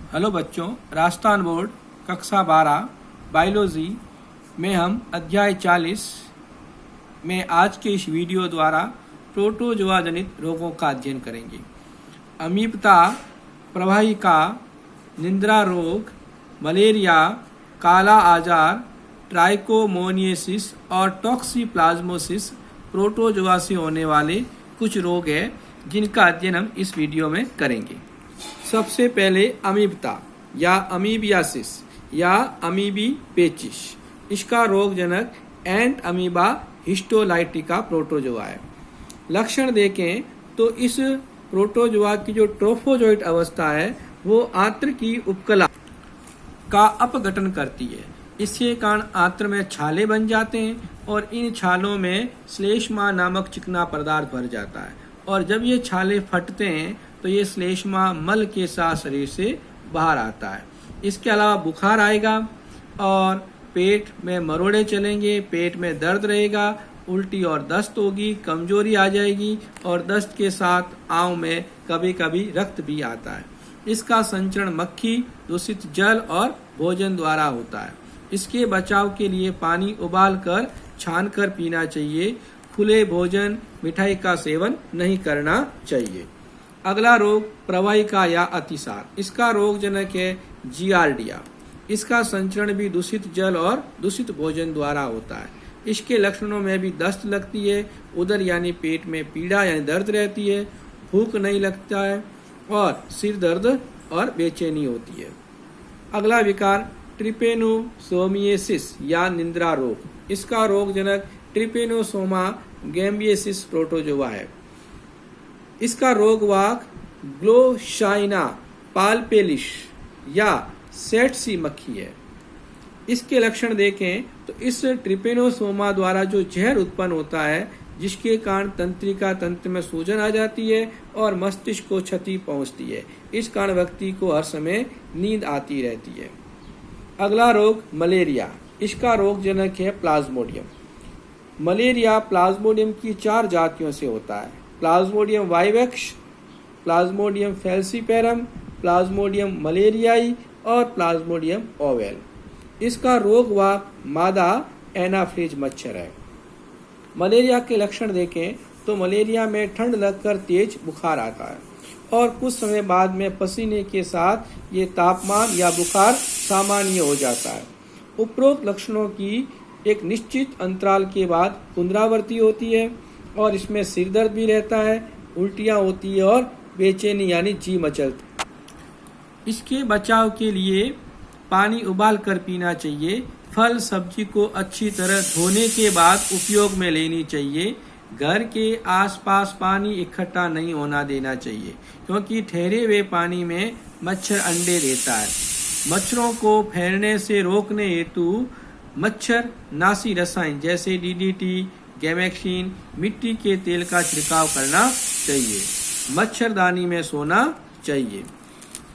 Hello बच्चों, Rajasthan board कक्षा 12 biology में हम अध्याय 40 में आज के इस वीडियो द्वारा प्रोटोजोआ जनित रोगों का अध्ययन करेंगे। अमीबता, प्रवाहिका, निद्रा रोग, मलेरिया, काला आजार, ट्राइकोमोनियसिस और टॉक्सिप्लाज्मोसिस प्रोटोजोआ से होने वाले कुछ रोग हैं जिनका अध्ययन हम इस वीडियो में करेंगे। सबसे पहले अमीबता या अमीबियासिस या अमीबी पेचिश, इसका रोगजनक एंट अमीबा हिस्टोलाइटिका प्रोटोजोआ है। लक्षण देखें तो इस प्रोटोजोआ की जो ट्रोफोजोइट अवस्था है वो आंत्र की उपकला का अपघटन करती है। इसके कारण आंत्र में छाले बन जाते हैं और इन छालों में श्लेष्मा नामक चिकना पदार्थ भर जाता है और जब ये छाले फटते हैं तो ये श्लेष्मा मल के साथ शरीर से बाहर आता है। इसके अलावा बुखार आएगा और पेट में मरोड़े चलेंगे, पेट में दर्द रहेगा, उल्टी और दस्त होगी, कमजोरी आ जाएगी और दस्त के साथ आंव में कभी कभी रक्त भी आता है। इसका संचरण मक्खी, दूषित जल और भोजन द्वारा होता है। इसके बचाव के लिए पानी उबालकर छानकर पीना चाहिए। खुले भोजन, मिठाई का सेवन नहीं करना चाहिए। अगला रोग प्रवाहिका या अतिसार, इसका रोगजनक है जियार्डिया। इसका संचरण भी दूषित जल और दूषित भोजन द्वारा होता है। इसके लक्षणों में भी दस्त लगती है, उदर यानी पेट में पीड़ा यानी दर्द रहती है, भूख नहीं लगता है और सिर दर्द और बेचैनी होती है। अगला विकार ट्रिपेनोसोमियासिस या निद्रा रोग, इसका रोगजनक ट्रिपेनोसोमा गैम्बियसिस प्रोटोजोआ है। इसका रोगवाहक ग्लोशाइना पाल्पेलिश या सेट्सी मक्खी है। इसके लक्षण देखें तो इस ट्रिपेनोसोमा द्वारा जो जहर उत्पन्न होता है जिसके कारण तंत्रिका तंत्र में सूजन आ जाती है और मस्तिष्क को क्षति पहुंचती है। इस कारण व्यक्ति को हर समय नींद आती रहती है। अगला रोग मलेरिया, इसका रोगजनक है प्लाज्मोडियम। मलेरिया प्लाज्मोडियम की 4 जातियों से होता है। Plasmodium vivax, plasmodium falciparum, plasmodium malariae और प्लाज्मोडियम ओवेल। इसका रोगवाहक मादा एनाफ्लीज मच्छर है। मलेरिया के लक्षण देखें तो मलेरिया में ठंड लगकर तेज बुखार आता है और कुछ समय बाद में पसीने के साथ ये तापमान या बुखार सामान्य हो जाता है। उपरोक्त लक्षणों की एक निश्चित अंतराल के बाद पुनरावृत्ति होती है और इसमें सिर दर्द भी रहता है, उल्टियां होती है और बेचैनी यानी जी मचलती। इसके बचाव के लिए पानी उबाल कर पीना चाहिए। फल सब्जी को अच्छी तरह धोने के बाद उपयोग में लेनी चाहिए। घर के आसपास पानी इकट्ठा नहीं होना देना चाहिए क्योंकि ठहरे हुए पानी में मच्छर अंडे देता है। मच्छरों को फैलने से रोकने हेतु मच्छर नाशी रसायन जैसे डीडीटी, गैमेक्सिन, मिट्टी के तेल का छिड़काव करना चाहिए। मच्छरदानी में सोना चाहिए।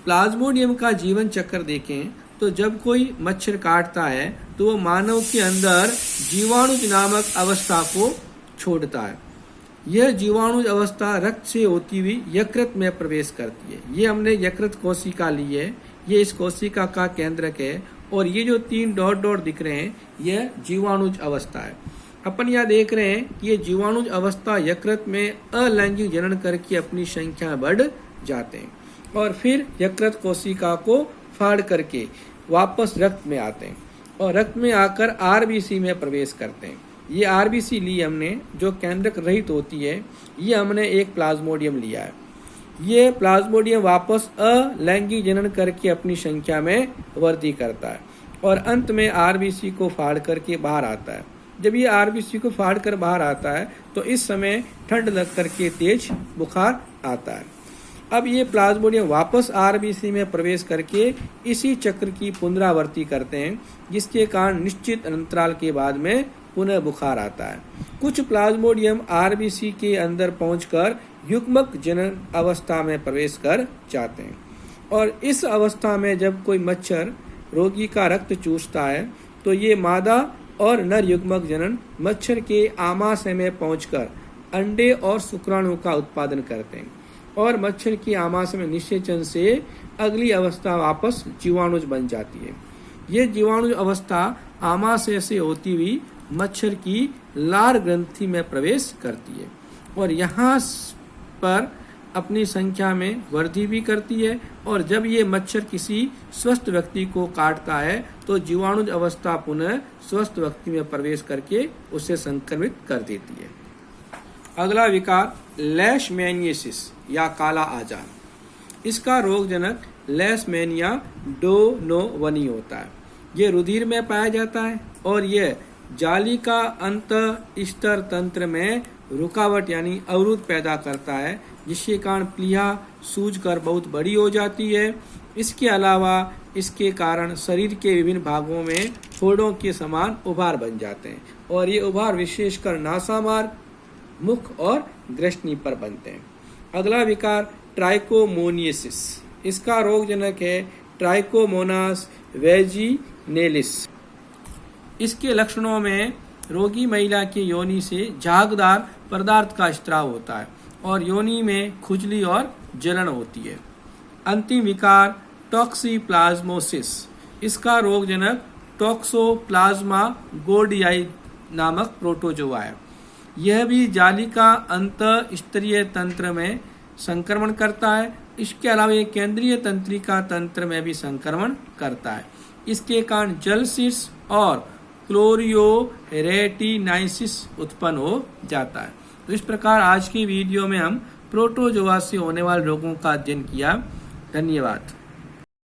प्लाज्मोडियम का जीवन चक्र देखें तो जब कोई मच्छर काटता है तो वो मानव के अंदर जीवाणुज नामक अवस्था को छोड़ता है। यह जीवाणुज अवस्था रक्त से होती हुई यकृत में प्रवेश करती है। ये हमने यकृत कोशिका ली है, ये इस कोशिका का केंद्रक है और ये जो 3 डॉट डॉट दिख रहे हैं यह जीवाणुज अवस्था है। अपन यहाँ देख रहे हैं कि ये जीवाणुज अवस्था यकृत में अलैंगिक जनन करके अपनी संख्या बढ़ जाते हैं और फिर यकृत कोशिका को फाड़ करके वापस रक्त में आते हैं और रक्त में आकर आरबीसी में प्रवेश करते हैं। ये आरबीसी ली हमने जो केंद्रक रहित होती है, ये हमने एक प्लाज्मोडियम लिया है। ये प्लाज्मोडियम वापस अलैंगिक जनन करके अपनी संख्या में वृद्धि करता है और अंत में आरबीसी को फाड़ करके बाहर आता है। जब ये आरबीसी को फाड़ कर बाहर आता है तो इस समय ठंड लग करके तेज बुखार आता है। अब ये प्लाज्मोडियम वापस आरबीसी में प्रवेश करके इसी चक्र की पुनरावृत्ति करते हैं जिसके कारण निश्चित अंतराल के बाद में पुनः बुखार आता है। कुछ प्लाज्मोडियम आरबीसी के अंदर पहुंचकर युग्मक जनन अवस्था में प्रवेश कर जाते हैं और इस अवस्था में जब कोई मच्छर रोगी का रक्त चूसता है तो ये मादा और नर युग्मक जनन मच्छर के आमाशय में पहुंचकर अंडे और शुक्राणु का उत्पादन करते हैं और मच्छर की आमाशय में निषेचन से अगली अवस्था वापस जीवाणुज बन जाती है। ये जीवाणुज अवस्था आमाशय से होती हुई मच्छर की लार ग्रंथि में प्रवेश करती है और यहाँ पर अपनी संख्या में वृद्धि भी करती है और जब ये मच्छर किसी स्वस्थ व्यक्ति को काटता है तो जीवाणुज अवस्था पुनः स्वस्थ व्यक्ति में प्रवेश करके उसे संक्रमित कर देती है। अगला विकार लेशमैनियासिस या काला आजार। इसका रोगजनक लेशमैनिया डोनोवनी होता है। ये रुधिर में पाया जाता है और यह जालिका अंत स्तर तंत्र में रुकावट यानी अवरुद्ध पैदा करता है, जिसके कारण प्लीहा सूजकर बहुत बड़ी हो जाती है। इसके अलावा इसके कारण शरीर के विभिन्न भागों में फोड़ों के समान उभार बन जाते हैं और ये उभार विशेषकर नासामार्ग, मुख और ग्रसनी पर बनते हैं। अगला विकार ट्राइकोमोनियसिस। इसका रोगजनक है ट्राइकोमोनास वेजिनेलिस। इसके लक्षणों में रोगी महिला के योनि से झागदार पदार्थ का स्त्राव होता है और योनि में खुजली और जलन होती है। अंतिम विकार टॉक्सिप्लाज्मोसिस। इसका रोगजनक टॉक्सोप्लाज्मा गोर्डियाई नामक प्रोटोजोआ है। यह भी जालिका अंतःस्तरीय तंत्र में संक्रमण करता है। इसके अलावा ये केंद्रीय तंत्रिका तंत्र में भी संक्रमण करता है। इसके कारण जलसिस और क्लोरियोरेटिनाइसिस उत्पन्न हो जाता है। तो इस प्रकार आज की वीडियो में हम प्रोटोजोआ से होने वाले रोगों का अध्ययन किया। धन्यवाद।